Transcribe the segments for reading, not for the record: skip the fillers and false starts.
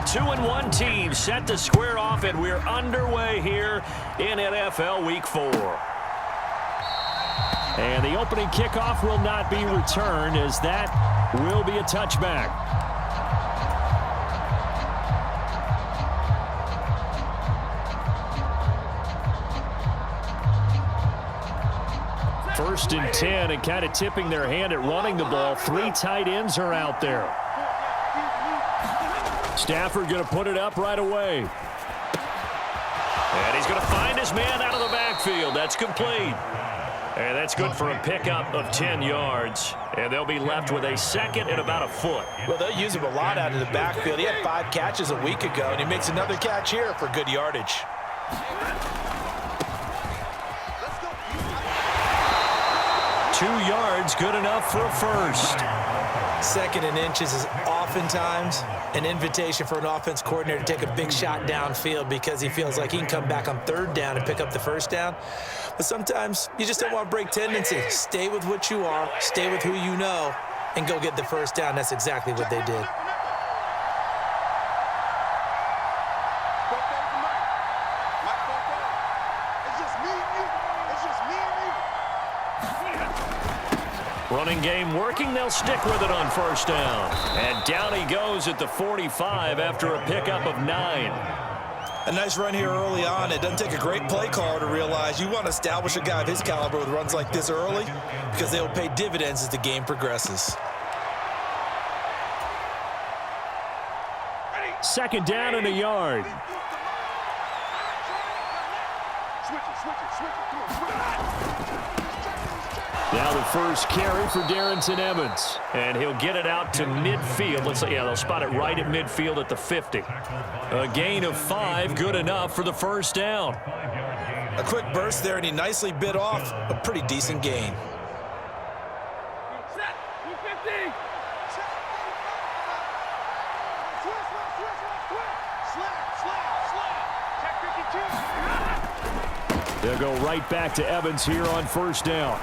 2-1 team set to square off, and we're underway here in NFL Week 4. And the opening kickoff will not be returned, as that will be a touchback. First and 10, and kind of tipping their hand at running the ball. 3 tight ends are out there. Stafford going to put it up right away. And he's going to find his man out of the backfield. That's complete. And that's good for a pickup of 10 yards. And they'll be left with a second and about a foot. Well, they'll use him a lot out of the backfield. He had 5 catches a week ago, and he makes another catch here for good yardage. 2 yards, good enough for a first. Second and inches is oftentimes an invitation for an offense coordinator to take a big shot downfield because he feels like he can come back on 3rd down and pick up the first down. But sometimes you just don't want to break tendency. Stay with what you are, stay with who you know, and go get the first down. That's exactly what they did. Running game working. They'll stick with it on first down. And down he goes at the 45 after a pickup of 9. A nice run here early on. It doesn't take a great play caller to realize you want to establish a guy of his caliber with runs like this early because they'll pay dividends as the game progresses. Second down and a yard. Now the first carry for Darrington Evans. And he'll get it out to midfield. Let's say, yeah, they'll spot it right at midfield at the 50. A gain of 5, good enough for the first down. A quick burst there, and he nicely bit off a pretty decent gain. They'll go right back to Evans here on first down.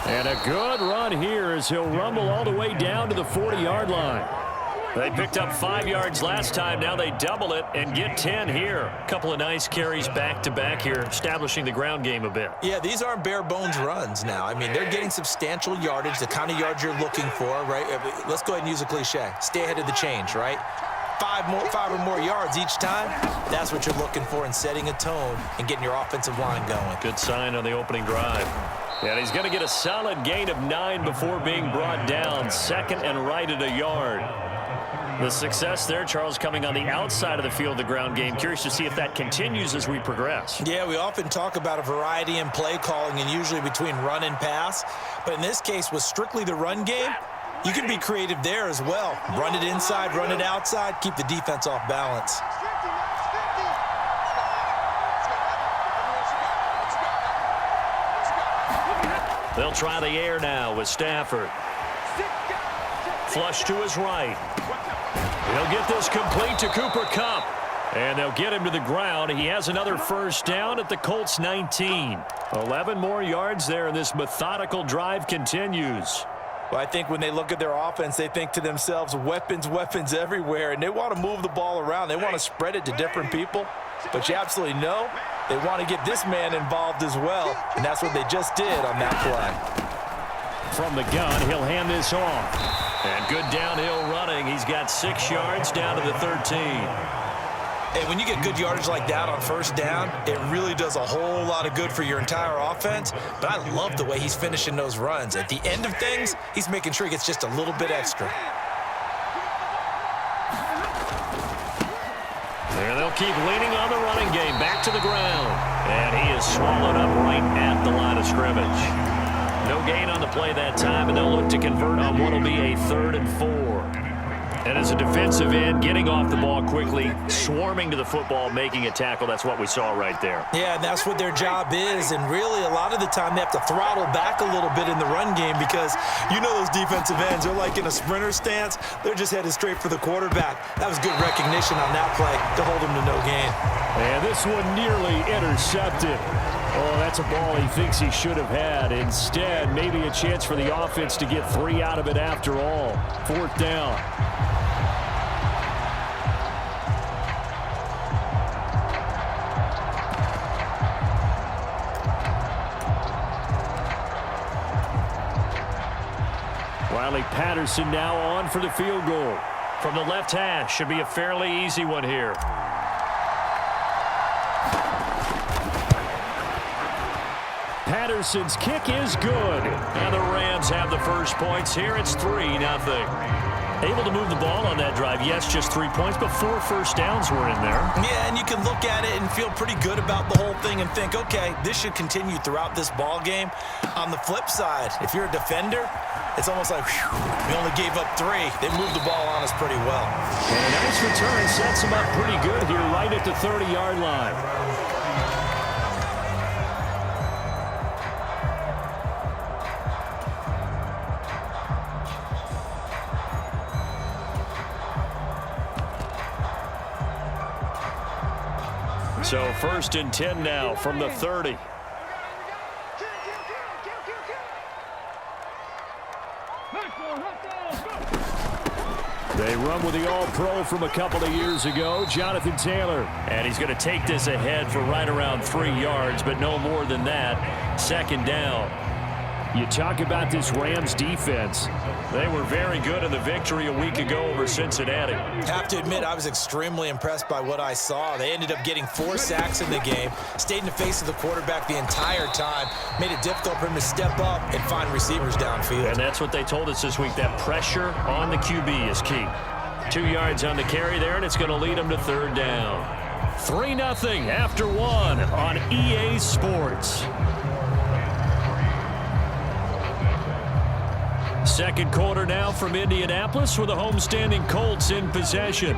And a good run here as he'll rumble all the way down to the 40-yard line. They picked up 5 yards last time. Now they double it and get 10 here. A couple of nice carries back-to-back here, establishing the ground game a bit. Yeah, these aren't bare-bones runs now. I mean, they're getting substantial yardage, the kind of yards you're looking for, right? Let's go ahead and use a cliche. Stay ahead of the change, right? 5 or more yards each time. That's what you're looking for in setting a tone and getting your offensive line going. Good sign on the opening drive. And he's going to get a solid gain of 9 before being brought down. Second and right at a yard. The success there, Charles, coming on the outside of the field, the ground game. Curious to see if that continues as we progress. Yeah, we often talk about a variety in play calling and usually between run and pass. But in this case, with strictly the run game, you can be creative there as well. Run it inside, run it outside, keep the defense off balance. They'll try the air now with Stafford. Flush to his right. He'll get this complete to Cooper Kupp. And they'll get him to the ground. He has another first down at the Colts 19. 11 more yards there, and this methodical drive continues. Well, I think when they look at their offense, they think to themselves, weapons, weapons everywhere, and they want to move the ball around. They want to spread it to different people. But you absolutely know they want to get this man involved as well, and that's what they just did on that play. From the gun, he'll hand this off. And good downhill running. He's got 6 yards down to the 13. Hey, when you get good yardage like that on first down, it really does a whole lot of good for your entire offense. But I love the way he's finishing those runs. At the end of things, he's making sure he gets just a little bit extra. And they'll keep leaning on the running game. Back to the ground. And he is swallowed up right at the line of scrimmage. No gain on the play that time, and they'll look to convert on what will be a 3rd and 4. And as a defensive end, getting off the ball quickly, swarming to the football, making a tackle, that's what we saw right there. Yeah, and that's what their job is. And really, a lot of the time, they have to throttle back a little bit in the run game because you know those defensive ends, they're like in a sprinter stance. They're just headed straight for the quarterback. That was good recognition on that play to hold him to no gain. And this one nearly intercepted. Oh, that's a ball he thinks he should have had. Instead, maybe a chance for the offense to get 3 out of it after all. 4th down. Riley Patterson now on for the field goal. From the left hash, should be a fairly easy one here. Patterson's kick is good. And the Rams have the first points here. It's 3-0. Able to move the ball on that drive. Yes, just 3 points, but 4 first downs were in there. Yeah, and you can look at it and feel pretty good about the whole thing and think, okay, this should continue throughout this ball game. On the flip side, if you're a defender, it's almost like, whew, we only gave up 3. They moved the ball on us pretty well. And a nice return sets them up pretty good here right at the 30-yard line. So 1st and 10 now from the 30. They run with the All-Pro from a couple of years ago, Jonathan Taylor. And he's going to take this ahead for right around 3 yards, but no more than that. 2nd down. You talk about this Rams defense. They were very good in the victory a week ago over Cincinnati. Have to admit, I was extremely impressed by what I saw. They ended up getting 4 sacks in the game, stayed in the face of the quarterback the entire time, made it difficult for him to step up and find receivers downfield. And that's what they told us this week, that pressure on the QB is key. 2 yards on the carry there, and it's going to lead them to 3rd down. 3-0 after 1 on EA Sports. Second quarter now from Indianapolis with the homestanding Colts in possession.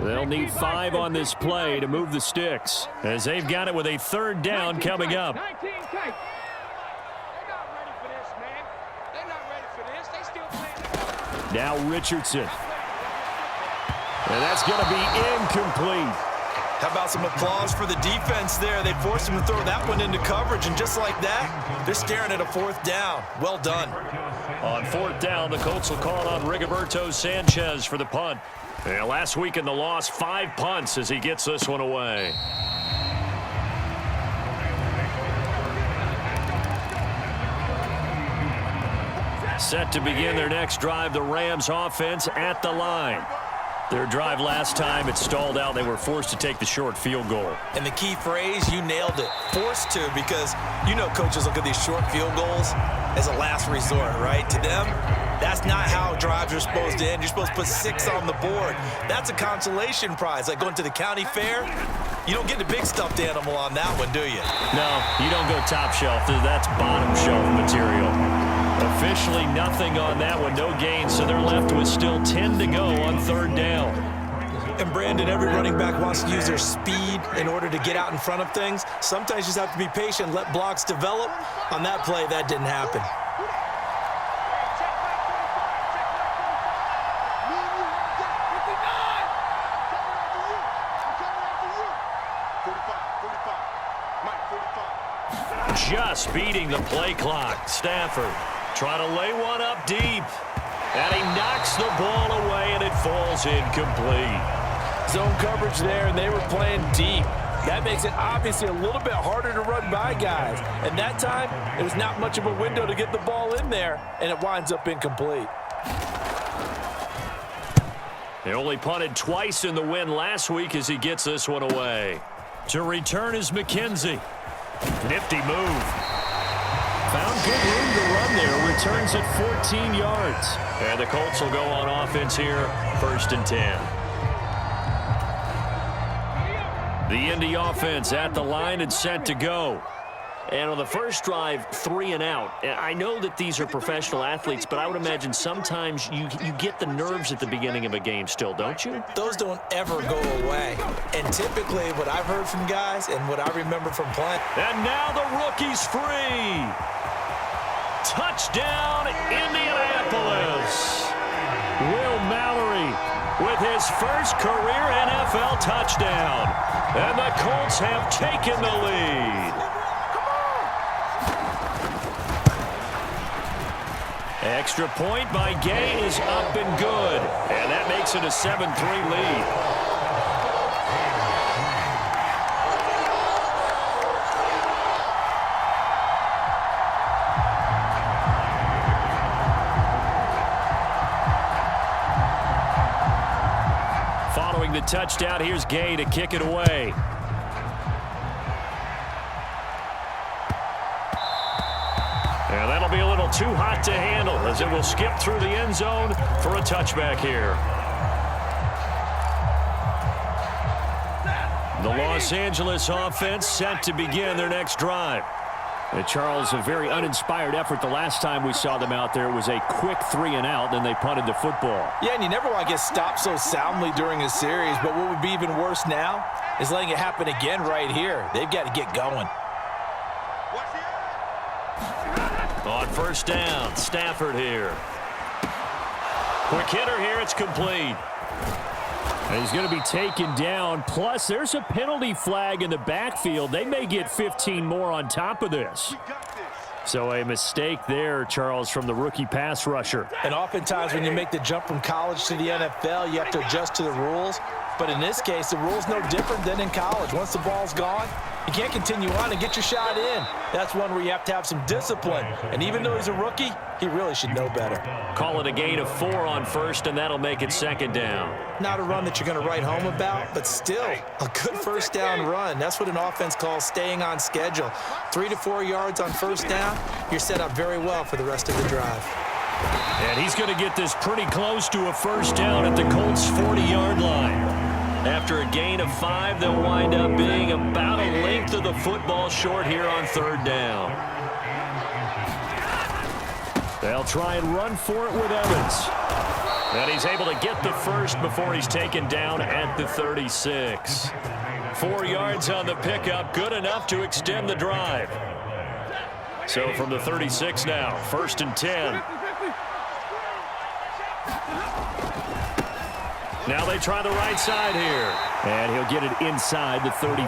They'll need 5 on this play to move the sticks as they've got it with a 3rd down coming up. Now Richardson. And that's going to be incomplete. How about some applause for the defense there? They forced him to throw that one into coverage, and just like that, they're staring at a 4th down. Well done. On 4th down, the Colts will call on Rigoberto Sanchez for the punt. And last week in the loss, 5 punts as he gets this one away. Set to begin their next drive, the Rams offense at the line. Their drive last time, it stalled out. They were forced to take the short field goal. And the key phrase, you nailed it. Forced to, because you know coaches look at these short field goals as a last resort, right? To them, that's not how drives are supposed to end. You're supposed to put 6 on the board. That's a consolation prize. Like going to the county fair, you don't get the big stuffed animal on that one, do you? No, you don't go top shelf. That's bottom shelf material. Officially nothing on that one, no gain, so they're left with still 10 to go on 3rd down. And Brandon, every running back wants to use their speed in order to get out in front of things. Sometimes you just have to be patient, let blocks develop. On that play, that didn't happen. Just beating the play clock. Stafford trying to lay one up deep. And he knocks the ball away, and it falls incomplete. Zone coverage there, and they were playing deep. That makes it obviously a little bit harder to run by guys. And that time, it was not much of a window to get the ball in there, and it winds up incomplete. They only punted twice in the win last week as he gets this one away. To return is McKenzie. Nifty move. Found good room to run there. Returns at 14 yards. And the Colts will go on offense here. 1st and 10. The Indy offense at the line and set to go. And on the first drive, 3 and out. I know that these are professional athletes, but I would imagine sometimes you get the nerves at the beginning of a game still, don't you? Those don't ever go away. And typically what I've heard from guys and what I remember from playing. And now the rookie's free. Touchdown, Indianapolis. Will Mallory with his first career NFL touchdown. And the Colts have taken the lead. Extra point by Gay is up and good. And that makes it a 7-3 lead. Following the touchdown, here's Gay to kick it away. And that'll be a little too hot to handle as it will skip through the end zone for a touchback here. The Los Angeles offense set to begin their next drive. And Charles, a very uninspired effort the last time we saw them out there. It was a quick 3 and out, then they punted the football. Yeah, and you never want to get stopped so soundly during a series, but what would be even worse now is letting it happen again right here. They've got to get going. On first down, Stafford here. Quick hitter here, it's complete. And he's going to be taken down. Plus, there's a penalty flag in the backfield. They may get 15 more on top of this. So a mistake there, Charles, from the rookie pass rusher. And oftentimes when you make the jump from college to the NFL, you have to adjust to the rules. But in this case, the rule's no different than in college. Once the ball's gone, you can't continue on and get your shot in. That's one where you have to have some discipline. And even though he's a rookie, he really should know better. Call it a gain of 4 on first, and that'll make it second down. Not a run that you're going to write home about, but still a good first down run. That's what an offense calls staying on schedule. 3 to 4 yards on first down, you're set up very well for the rest of the drive. And he's going to get this pretty close to a first down at the Colts' 40-yard line. After a gain of 5, they'll wind up being about a length of the football short here on third down. They'll try and run for it with Evans. And he's able to get the first before he's taken down at the 36. 4 yards on the pickup, good enough to extend the drive. So from the 36 now, 1st and 10. Now they try the right side here. And he'll get it inside the 35.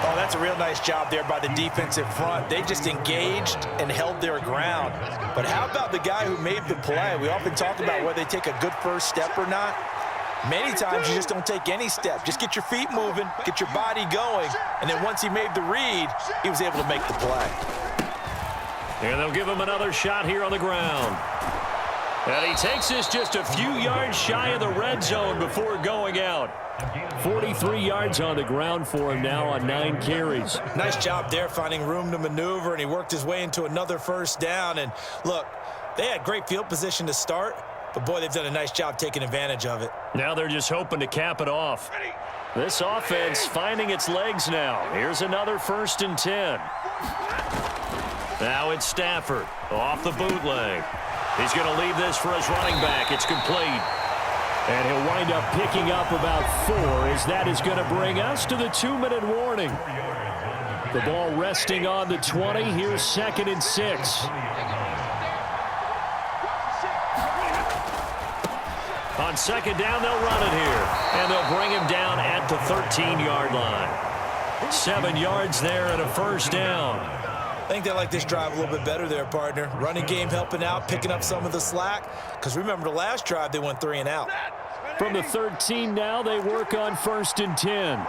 Oh, that's a real nice job there by the defensive front. They just engaged and held their ground. But how about the guy who made the play? We often talk about whether they take a good first step or not. Many times you just don't take any step. Just get your feet moving, get your body going, and then once he made the read, he was able to make the play. And they'll give him another shot here on the ground. And he takes this just a few yards shy of the red zone before going out. 43 yards on the ground for him now on 9 carries. Nice job there finding room to maneuver, and he worked his way into another first down. And look, they had great field position to start, but boy, they've done a nice job taking advantage of it. Now they're just hoping to cap it off. This offense finding its legs now. Here's another 1st and 10. Now it's Stafford off the bootleg. He's going to leave this for his running back. It's complete. And he'll wind up picking up about 4 as that is going to bring us to the 2-minute warning. The ball resting on the 20. Here's 2nd and 6. On 2nd down, they'll run it here. And they'll bring him down at the 13-yard line. 7 yards there and a first down. I think they like this drive a little bit better there, partner. Running game helping out, picking up some of the slack. Because remember, the last drive, they went 3 and out. From the 13 now, they work on 1st and 10.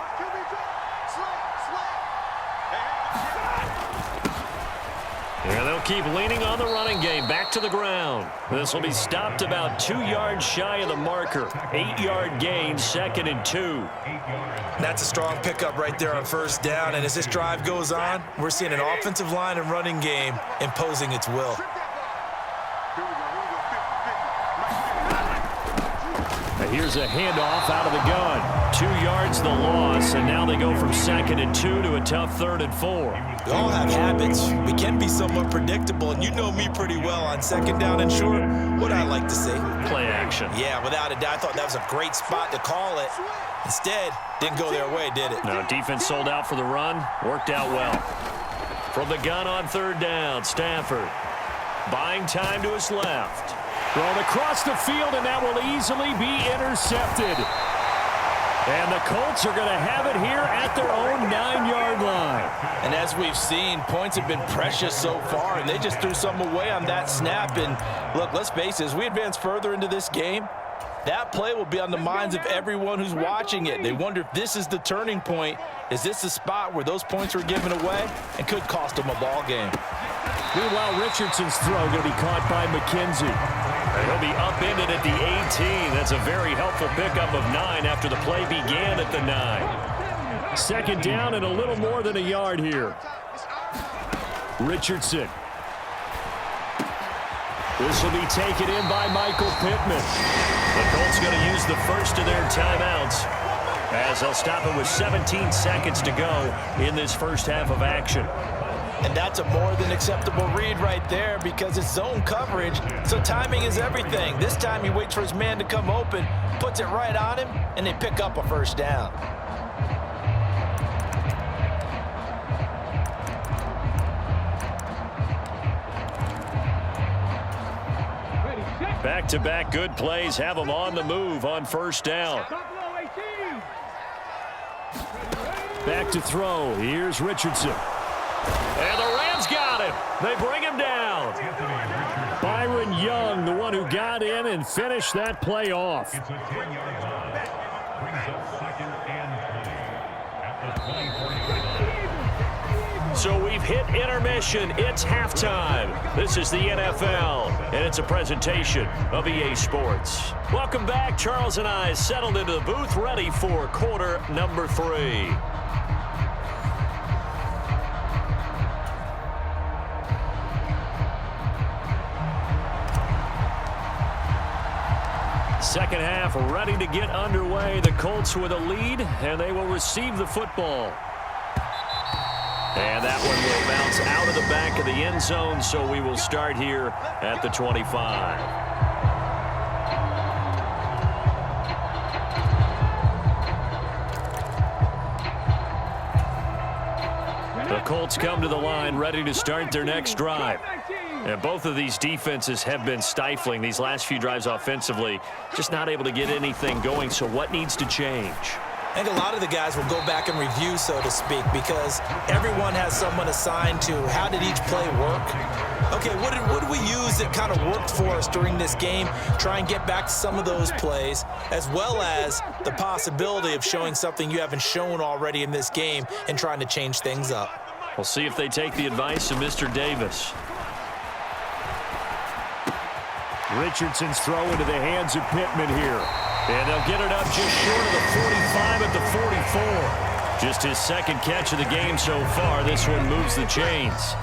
And they'll keep leaning on the running game. Back to the ground. This will be stopped about 2 yards shy of the marker. 8-yard gain, 2nd and 2. That's a strong pickup right there on first down. And as this drive goes on, we're seeing an offensive line and running game imposing its will. Here's a handoff out of the gun. 2 yards the loss, and now they go from 2nd and 2 to a tough 3rd and 4. We all have habits. We can be somewhat predictable, and you know me pretty well on 2nd down and short. What I like to see. Play action. Yeah, without a doubt. I thought that was a great spot to call it. Instead, didn't go their way, did it? No, defense sold out for the run. Worked out well. From the gun on 3rd down, Stafford. Buying time to his left. Thrown across the field, and that will easily be intercepted. And the Colts are going to have it here at their own 9-yard line. And as we've seen, points have been precious so far, and they just threw some away on that snap. And look, let's face it, as we advance further into this game, that play will be on the minds of everyone who's watching it. They wonder if this is the turning point. Is this the spot where those points were given away and could cost them a ball game? Meanwhile, Richardson's throw going to be caught by McKenzie. He'll be upended at the 18. That's a very helpful pickup of 9 after the play began at the 9. 2nd down and a little more than a yard here. Richardson. This will be taken in by Michael Pittman. The Colts going to use the first of their timeouts as they'll stop it with 17 seconds to go in this first half of action. And that's a more than acceptable read right there because it's zone coverage, so timing is everything. This time he waits for his man to come open, puts it right on him, and they pick up a 1st down. Back-to-back good plays have them on the move on 1st down. Back to throw. Here's Richardson. And the Rams got him. They bring him down. Byron Young, the one who got in and finished that play off. So we've hit intermission. It's halftime. This is the NFL, and it's a presentation of EA Sports. Welcome back. Charles and I settled into the booth, ready for quarter number 3. Second half ready to get underway. The Colts with a lead, and they will receive the football. And that one will bounce out of the back of the end zone, so we will start here at the 25. The Colts come to the line ready to start their next drive. And both of these defenses have been stifling these last few drives offensively, just not able to get anything going. So what needs to change? I think a lot of the guys will go back and review, so to speak, because everyone has someone assigned to how did each play work. Okay, what did we use that kind of worked for us during this game? Try and get back to some of those plays, as well as the possibility of showing something you haven't shown already in this game and trying to change things up. We'll see if they take the advice of Mr. Davis. Richardson's throw into the hands of Pittman here. And they'll get it up just short of the 45 at the 44. Just his 2nd catch of the game so far. This one moves the chains.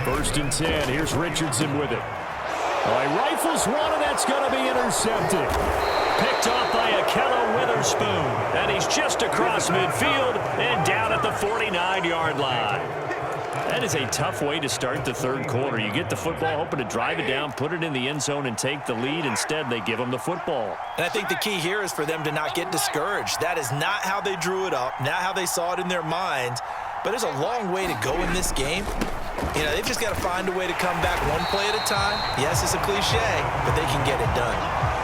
First and 10. Here's Richardson with it. He rifles one, and that's going to be intercepted. Picked off by Akello Witherspoon. And he's just across midfield and down at the 49-yard line. That is a tough way to start the 3rd quarter. You get the football, hoping to drive it down, put it in the end zone, and take the lead. Instead, they give them the football. And I think the key here is for them to not get discouraged. That is not how they drew it up, not how they saw it in their minds. But there's a long way to go in this game. You know, they've just got to find a way to come back one play at a time. Yes, it's a cliche, but they can get it done.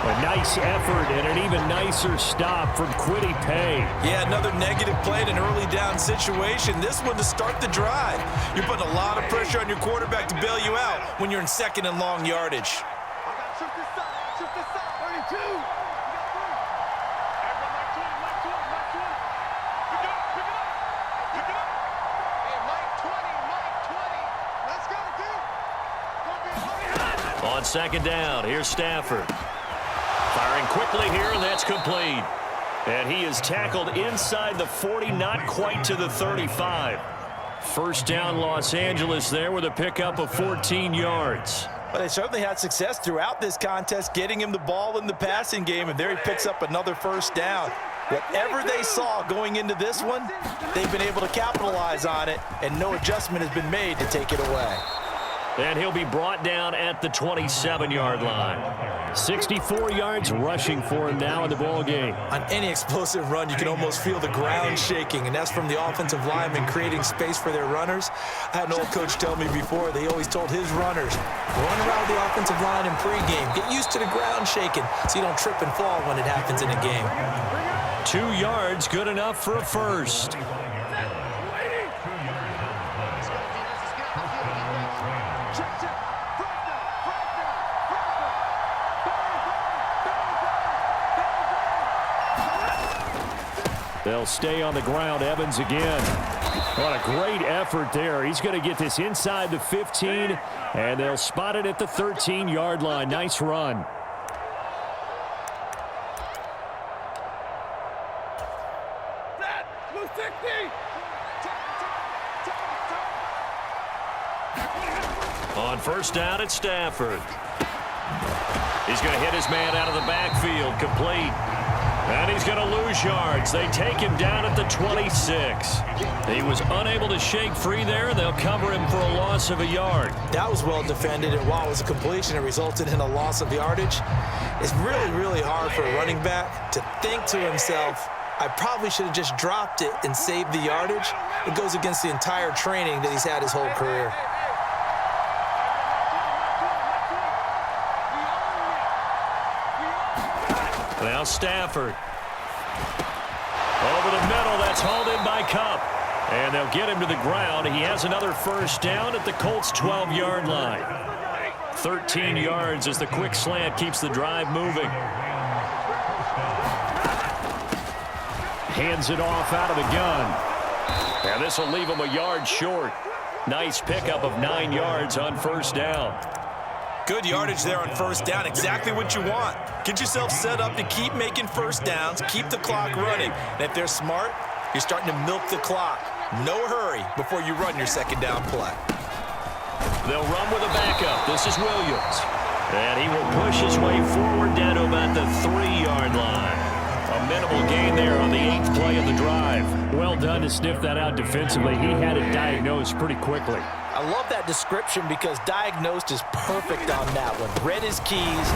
A nice effort and an even nicer stop from Kwity Paye. Yeah, another negative play in an early down situation. This one to start the drive. You're putting a lot of pressure on your quarterback to bail you out when you're in 2nd and long yardage. On 2nd down, here's Stafford. Firing quickly here, and that's complete. And he is tackled inside the 40, not quite to the 35. First down, Los Angeles there with a pickup of 14 yards. Well, they certainly had success throughout this contest, getting him the ball in the passing game, and there he picks up another first down. Whatever they saw going into this one, they've been able to capitalize on it, and no adjustment has been made to take it away. And he'll be brought down at the 27-yard line. 64 yards rushing for him now in the ball game. On any explosive run, you can almost feel the ground shaking, and that's from the offensive linemen creating space for their runners. I had an old coach tell me before, they always told his runners, run around the offensive line in pregame. Get used to the ground shaking so you don't trip and fall when it happens in a game. 2 yards, good enough for a first. They'll stay on the ground. Evans again. What a great effort there. He's going to get this inside the 15, and they'll spot it at the 13-yard line. Nice run. On first down, it's Stafford. He's going to hit his man out of the backfield. Complete. And he's going to lose yards. They take him down at the 26. He was unable to shake free there. They'll cover him for a loss of a yard. That was well defended, and while it was a completion, it resulted in a loss of yardage. It's really, really hard for a running back to think to himself, I probably should have just dropped it and saved the yardage. It goes against the entire training that he's had his whole career. Now Stafford. Over the middle, that's hauled in by Cup. And they'll get him to the ground. He has another first down at the Colts' 12-yard line. 13 yards as the quick slant keeps the drive moving. Hands it off out of the gun. And this will leave him a yard short. Nice pickup of 9 yards on first down. Good yardage there on first down. Exactly what you want. Get yourself set up to keep making first downs, keep the clock running. And if they're smart, you're starting to milk the clock. No hurry before you run your second down play. They'll run with a backup. This is Williams. And he will push his way forward down to about the 3-yard line. A minimal gain there on the 8th play of the drive. Well done to sniff that out defensively. He had it diagnosed pretty quickly. I love that description because diagnosed is perfect on that one. Read his keys,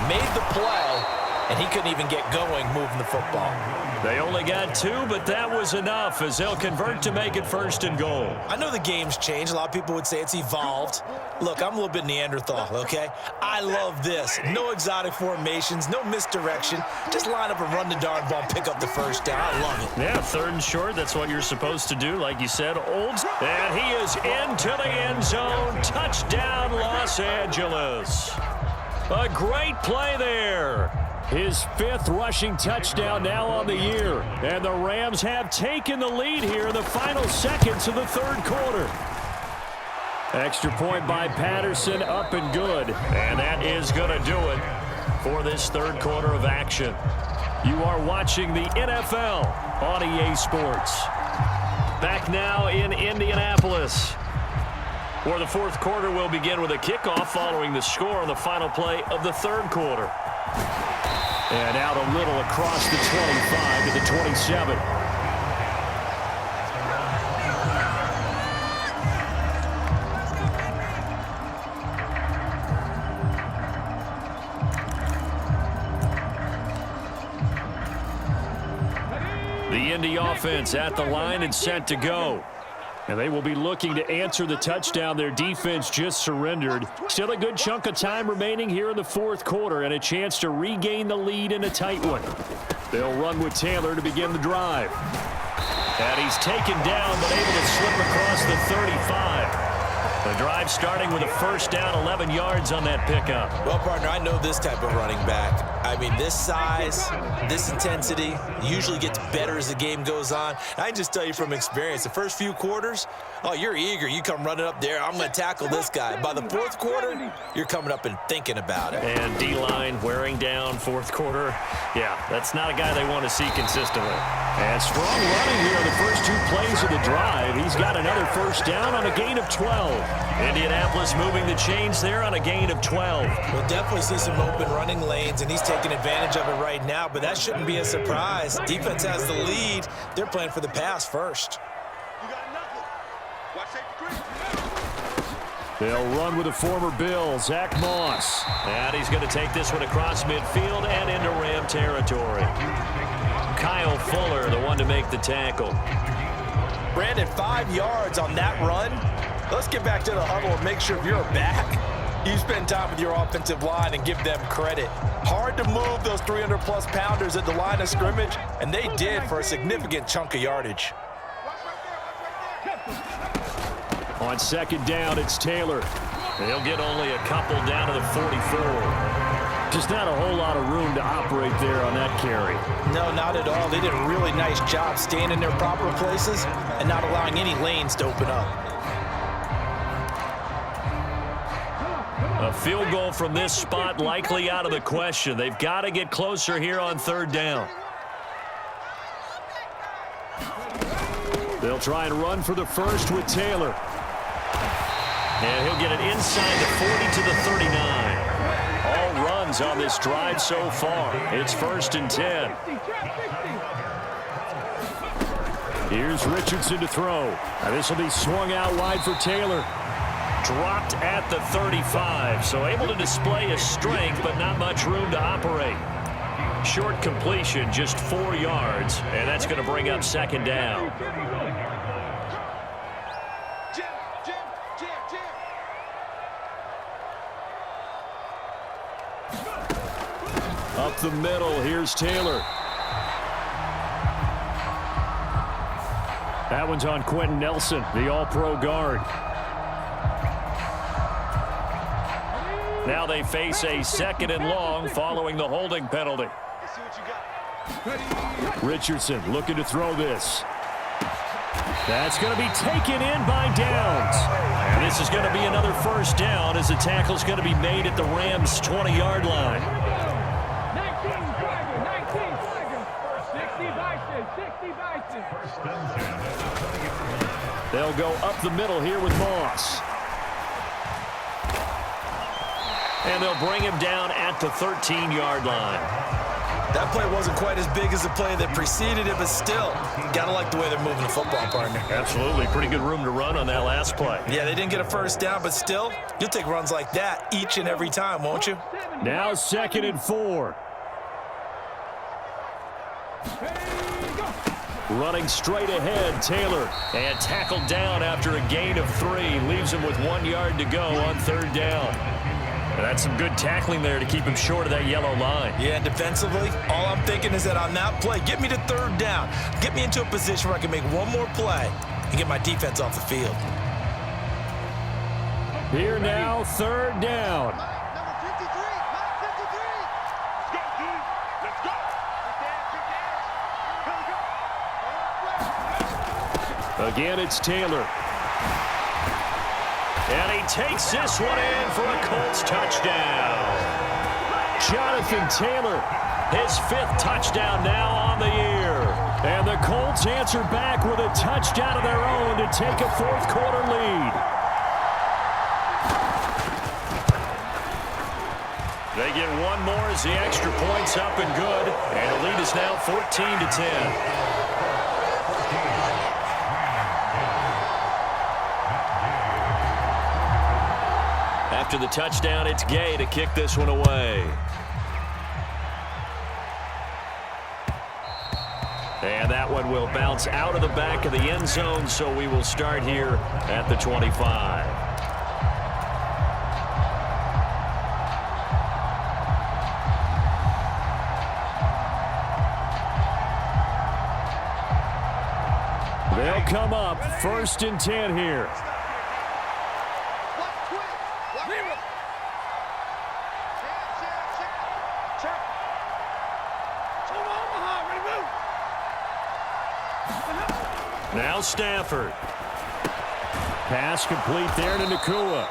made the play, and he couldn't even get going moving the football. They only got 2, but that was enough as they'll convert to make it first and goal. I know the game's changed. A lot of people would say it's evolved. Look, I'm a little bit Neanderthal, okay? I love this. No exotic formations, no misdirection. Just line up and run the darn ball and pick up the first down. I love it. Yeah, 3rd and short. That's what you're supposed to do, like you said. Olds. And he is into the end zone. Touchdown, Los Angeles. A great play there. His 5th rushing touchdown now on the year. And the Rams have taken the lead here in the final seconds of the 3rd quarter. Extra point by Patterson, up and good. And that is going to do it for this 3rd quarter of action. You are watching the NFL on EA Sports. Back now in Indianapolis, where the 4th quarter will begin with a kickoff following the score on the final play of the 3rd quarter. And out a little across the 25 to the 27. The Indy offense at the line and set to go. And they will be looking to answer the touchdown their defense just surrendered. Still a good chunk of time remaining here in the 4th quarter and a chance to regain the lead in a tight one. They'll run with Taylor to begin the drive. And he's taken down but able to slip across the 35. The drive starting with a first down, 11 yards on that pickup. Well, partner, I know this type of running back. I mean, this size, this intensity usually gets better as the game goes on. I can just tell you from experience, the first few quarters, oh, you're eager. You come running up there, I'm going to tackle this guy. By the 4th quarter, you're coming up and thinking about it. And D-line wearing down 4th quarter. Yeah, that's not a guy they want to see consistently. And strong running here on the first 2 plays of the drive. He's got another first down on a gain of 12. Indianapolis moving the chains there on a gain of 12. We'll definitely see some open running lanes, and he's taking advantage of it right now, but that shouldn't be a surprise. Defense has the lead. They're playing for the pass first. They'll run with the former Bill, Zach Moss. And he's going to take this one across midfield and into Ram territory. Kyle Fuller, the one to make the tackle. Brandon, 5 yards on that run. Let's get back to the huddle and make sure if you're a back, you spend time with your offensive line and give them credit. Hard to move those 300-plus pounders at the line of scrimmage, and they did for a significant chunk of yardage. On second down, it's Taylor. They'll get only a couple down to the 44. Just not a whole lot of room to operate there on that carry. No, not at all. They did a really nice job staying in their proper places and not allowing any lanes to open up. A field goal from this spot likely out of the question. They've got to get closer here on third down. They'll try and run for the first with Taylor. And he'll get it inside the 40 to the 39. All runs on this drive so far. It's 1st and 10. Here's Richardson to throw. Now this will be swung out wide for Taylor. Dropped at the 35, so able to display his strength, but not much room to operate. Short completion, just 4 yards, and that's going to bring up second down. Up the middle, here's Taylor. That one's on Quentin Nelson, the all-pro guard. Now they face a 2nd and long following the holding penalty. Richardson looking to throw this. That's going to be taken in by Downs. And this is going to be another first down as the tackle's going to be made at the Rams' 20-yard line. 60. They'll go up the middle here with Moss. And they'll bring him down at the 13-yard line. That play wasn't quite as big as the play that preceded it, but still, gotta like the way they're moving the football, partner. Absolutely. Pretty good room to run on that last play. Yeah, they didn't get a first down, but still, you'll take runs like that each and every time, won't you? Now 2nd and 4. Running straight ahead, Taylor. And tackled down after a gain of 3. Leaves him with 1 yard to go on third down. And that's some good tackling there to keep him short of that yellow line. Yeah, and defensively, all I'm thinking is that on that play, get me to third down. Get me into a position where I can make one more play and get my defense off the field. Here now, third down. Again, it's Taylor. And he takes this one in for a Colts touchdown. Jonathan Taylor, his 5th touchdown now on the year. And the Colts answer back with a touchdown of their own to take a 4th quarter lead. They get one more as the extra point's up and good. And the lead is now 14-10. After the touchdown, it's Gay to kick this one away. And that one will bounce out of the back of the end zone, so we will start here at the 25. They'll come up 1st and 10 here. Now Stafford. Pass complete there to Nakua.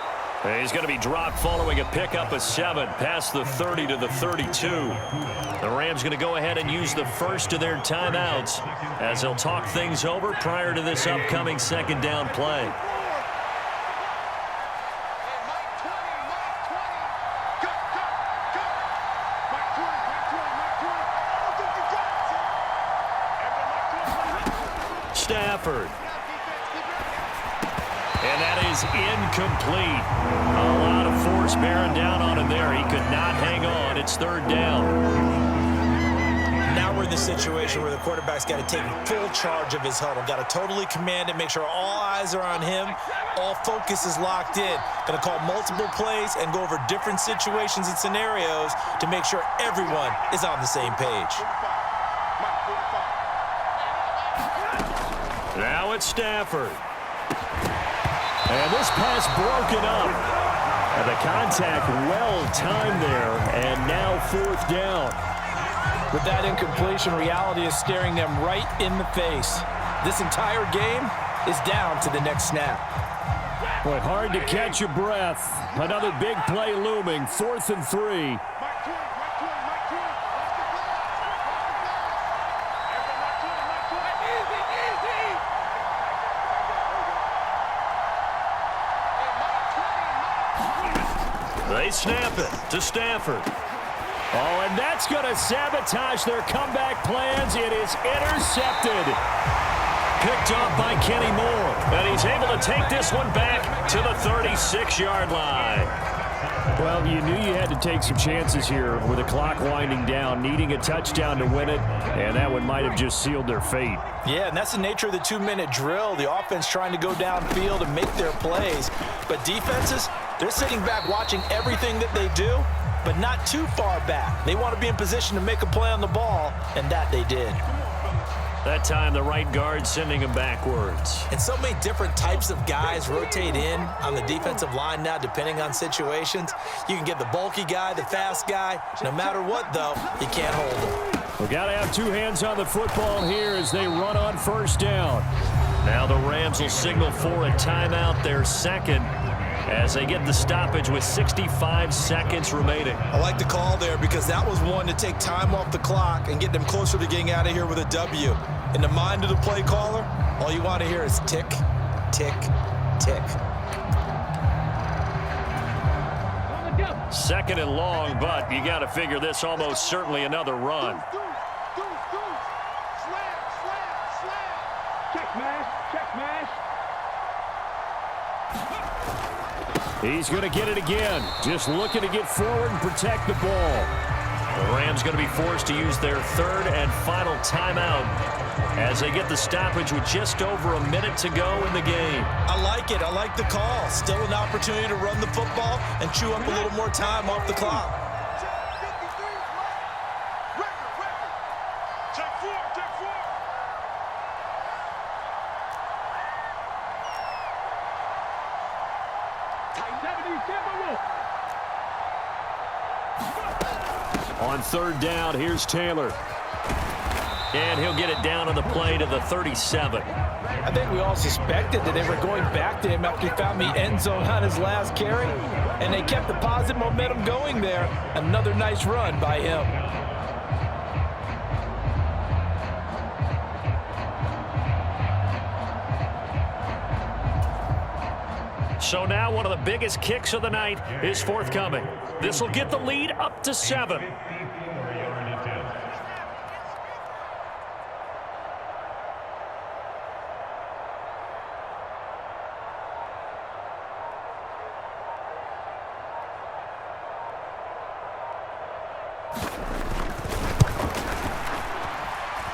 He's going to be dropped following a pickup of 7 past the 30 to the 32. The Rams going to go ahead and use the first of their timeouts as they'll talk things over prior to this upcoming 2nd down play. Stafford. And that is incomplete. A lot of force bearing down on him there. He could not hang on. It's third down. Now we're in the situation where the quarterback's got to take full charge of his huddle. Got to totally command it, make sure all eyes are on him. All focus is locked in. Going to call multiple plays and go over different situations and scenarios to make sure everyone is on the same page. Now it's Stafford. And this pass broken up. And the contact well-timed there. And now fourth down. With that incompletion, reality is staring them right in the face. This entire game is down to the next snap. Boy, hard to catch your breath. Another big play looming. 4th and 3. They snap it to Stafford. Oh, and that's going to sabotage their comeback plans. It is intercepted. Picked off by Kenny Moore. And he's able to take this one back to the 36-yard line. Well, you knew you had to take some chances here with the clock winding down, needing a touchdown to win it, and that one might have just sealed their fate. Yeah, and that's the nature of the 2-minute drill. The offense trying to go downfield and make their plays. But defenses, they're sitting back watching everything that they do, but not too far back. They want to be in position to make a play on the ball, and that they did. That time, the right guard sending him backwards. And so many different types of guys rotate in on the defensive line now, depending on situations. You can get the bulky guy, the fast guy. No matter what, though, you can't hold him. We've got to have two hands on the football here as they run on first down. Now the Rams will signal for a timeout, their second, as they get the stoppage with 65 seconds remaining. I like the call there because that was one to take time off the clock and get them closer to getting out of here with a W. In the mind of the play caller, all you want to hear is tick, tick, tick. Second and long, but you got to figure this almost certainly another run. He's going to get it again. Just looking to get forward and protect the ball. The Rams going to be forced to use their third and final timeout as they get the stoppage with just over a minute to go in the game. I like it. I like the call. Still an opportunity to run the football and chew up a little more time off the clock. On third down, here's Taylor. And he'll get it down on the play to the 37. I think we all suspected that they were going back to him after he found the end zone on his last carry. And they kept the positive momentum going there. Another nice run by him. So now one of the biggest kicks of the night is forthcoming. This will get the lead up to 7.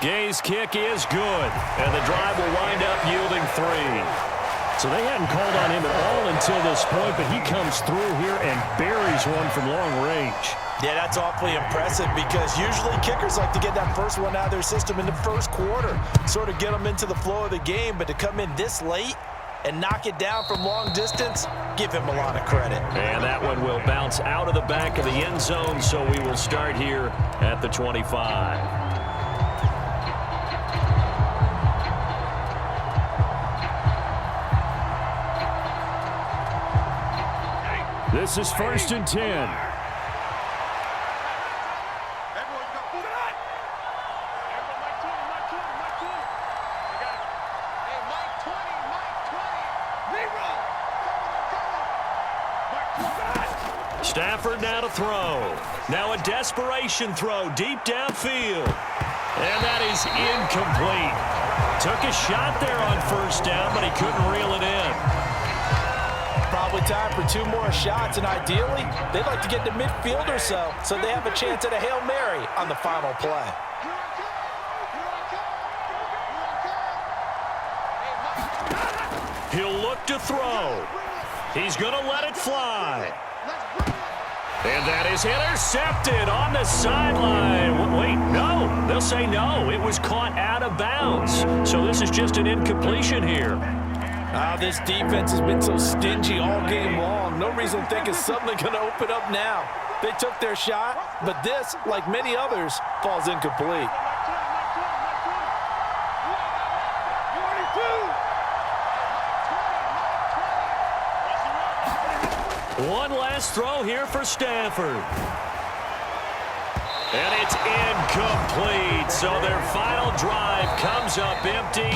Gay's kick is good, and the drive will wind up yielding 3. So they hadn't called on him at all until this point, but he comes through here and buries one from long range. Yeah, that's awfully impressive because usually kickers like to get that first one out of their system in the first quarter, sort of get them into the flow of the game, but to come in this late and knock it down from long distance, give him a lot of credit. And that one will bounce out of the back of the end zone, so we will start here at the 25. This is 1st and 10. Stafford now to throw. Now a desperation throw deep downfield. And that is incomplete. Took a shot there on first down, but he couldn't reel it in. Probably time for 2 more shots, and ideally, they'd like to get to midfield or so they have a chance at a Hail Mary on the final play. He'll look to throw. He's going to let it fly. And that is intercepted on the sideline. Wait, no. They'll say no. It was caught out of bounds. So this is just an incompletion here. This defense has been so stingy all game long. No reason to think it's suddenly going to open up now. They took their shot, but this, like many others, falls incomplete. One last throw here for Stanford. And it's incomplete. So their final drive comes up empty.